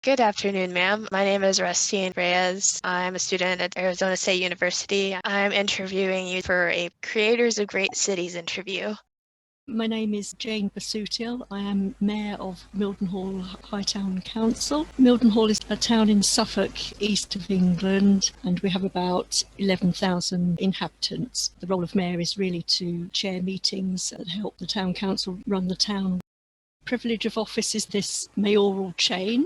Good afternoon, ma'am. My name is Rustine Reyes. I'm a student at Arizona State University. I'm interviewing you for a Creators of Great Cities interview. My name is Jane Busuttil. I am Mayor of Mildenhall High Town Council. Mildenhall is a town in Suffolk, east of England, and we have about 11,000 inhabitants. The role of Mayor is really to chair meetings and help the Town Council run the town. Privilege of office is this mayoral chain.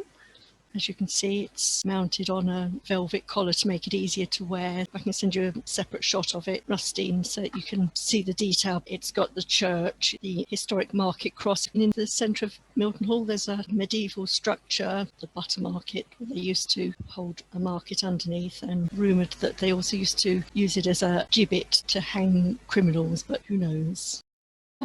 As you can see, it's mounted on a velvet collar to make it easier to wear. I can send you a separate shot of it, Rustine, so that you can see the detail. It's got the church, the historic market cross. And in the centre of Milton there's a medieval structure, the butter market. They used to hold a market underneath, and rumoured that they also used to use it as a gibbet to hang criminals, but who knows.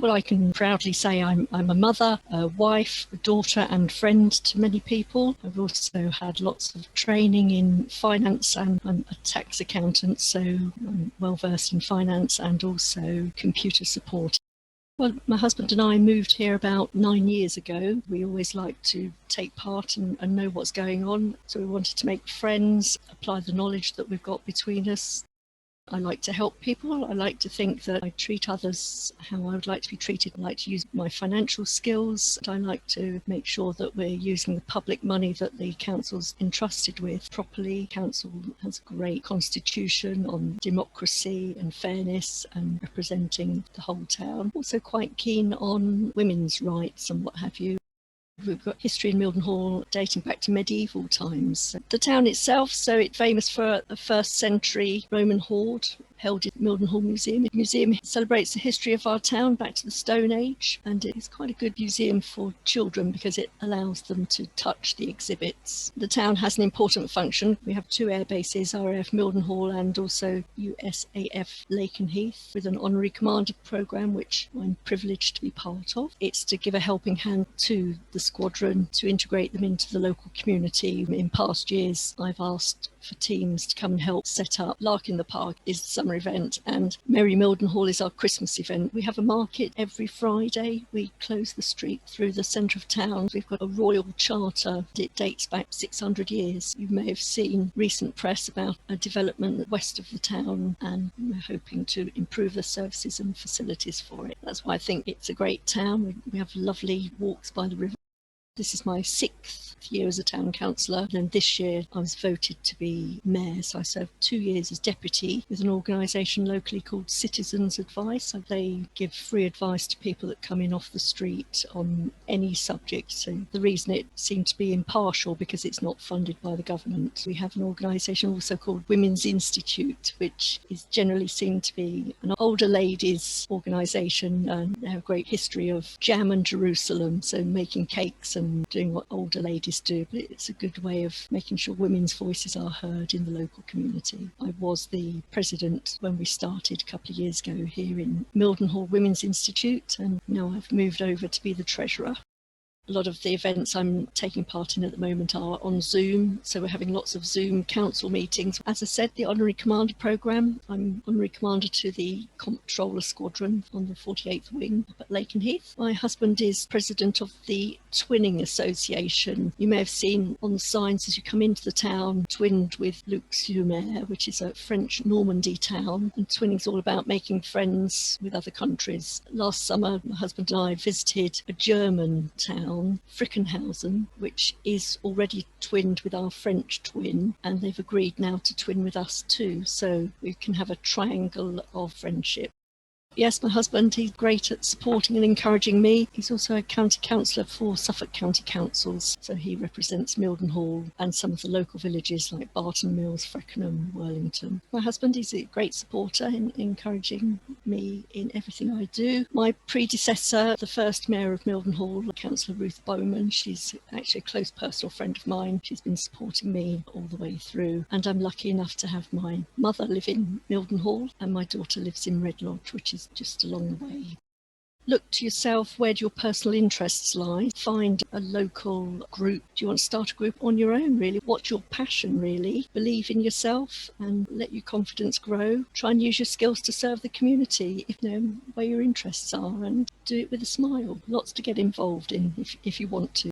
Well, I can proudly say I'm a mother, a wife, a daughter and friend to many people. I've also had lots of training in finance, and I'm a tax accountant, so I'm well versed in finance and also computer support. Well, my husband and I moved here about 9 years ago. We always like to take part and know what's going on. So we wanted to make friends, apply the knowledge that we've got between us. I like to help people. I like to think that I treat others how I would like to be treated. I like to use my financial skills. I like to make sure that we're using the public money that the council's entrusted with properly. Council has a great constitution on democracy and fairness and representing the whole town. Also quite keen on women's rights and what have you. We've got history in Mildenhall dating back to medieval times. The town itself, so it's famous for a first century Roman hoard held in Mildenhall Museum. The museum celebrates the history of our town back to the Stone Age, and it's quite a good museum for children because it allows them to touch the exhibits. The town has an important function. We have two air bases, RAF Mildenhall and also USAF Lakenheath, with an honorary commander programme which I'm privileged to be part of. It's to give a helping hand to the squadron to integrate them into the local community. In past years I've asked for teams to come and help set up. Lark in the Park is the summer event, and Merry Mildenhall is our Christmas event. We have a market every Friday. We close the street through the centre of town. We've got a royal charter. It dates back 600 years. You may have seen recent press about a development west of the town, and we're hoping to improve the services and facilities for it. That's why I think it's a great town. We have lovely walks by the river. This is my 6th year as a town councillor, and this year I was voted to be mayor, so I served 2 years as deputy with an organisation locally called Citizens Advice. They give free advice to people that come in off the street on any subject. So the reason it seemed to be impartial because it's not funded by the government. We have an organisation also called Women's Institute, which is generally seen to be an older ladies organisation, and they have a great history of jam and Jerusalem, so making cakes and doing what older ladies do, but it's a good way of making sure women's voices are heard in the local community. I was the president when we started a couple of years ago here in Mildenhall Women's Institute, and now I've moved over to be the treasurer. A lot of the events I'm taking part in at the moment are on Zoom, so we're having lots of Zoom council meetings. As I said, the Honorary Commander programme, I'm Honorary Commander to the Comptroller Squadron on the 48th Wing up at Lakenheath. My husband is President of the Twinning Association. You may have seen on the signs as you come into the town, twinned with Luxe-sur-Mer, which is a French Normandy town, and twinning's all about making friends with other countries. Last summer, my husband and I visited a German town, Frickenhausen, which is already twinned with our French twin, and they've agreed now to twin with us too, so we can have a triangle of friendship. Yes, my husband, he's great at supporting and encouraging me. He's also a county councillor for Suffolk County Councils, so he represents Mildenhall and some of the local villages like Barton Mills, Freckenham, Worlington. My husband is a great supporter in encouraging me in everything I do. My predecessor, the first mayor of Mildenhall, Councillor Ruth Bowman, she's actually a close personal friend of mine. She's been supporting me all the way through, and I'm lucky enough to have my mother live in Mildenhall and my daughter lives in Red Lodge, which is just along the way. Look to yourself, where do your personal interests lie? Find a local group. Do you want to start a group on your own, really? What's your passion, really? Believe in yourself and let your confidence grow. Try and use your skills to serve the community, if you know where your interests are, and do it with a smile. Lots to get involved in if you want to.